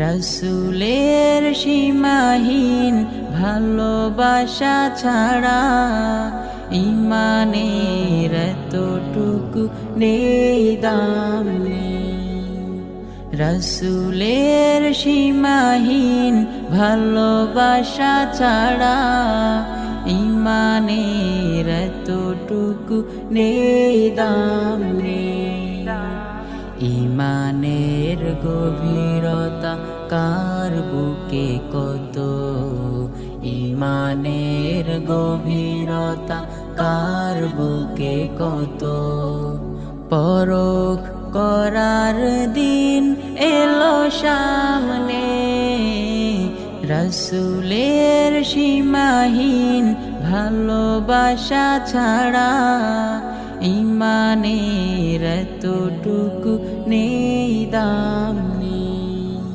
রসুলের সীমাহীন ভালোবাসা ছাড়া ইমানের এতটুকু নেই দাম নেই। রসুলের সীমাহীন ভালোবাসা ছাড়া ইমানের এতটুকু নেই দাম নেই। ইমানের গভীরতা কার বুকে কত, ইমানের গভীরতা কার বুকে কত। পরখ করার দিন এলো সামনে, রসুলের সীমাহীন ভালোবাসা ছাড়া ইমানের এতটুকু নেই দাম।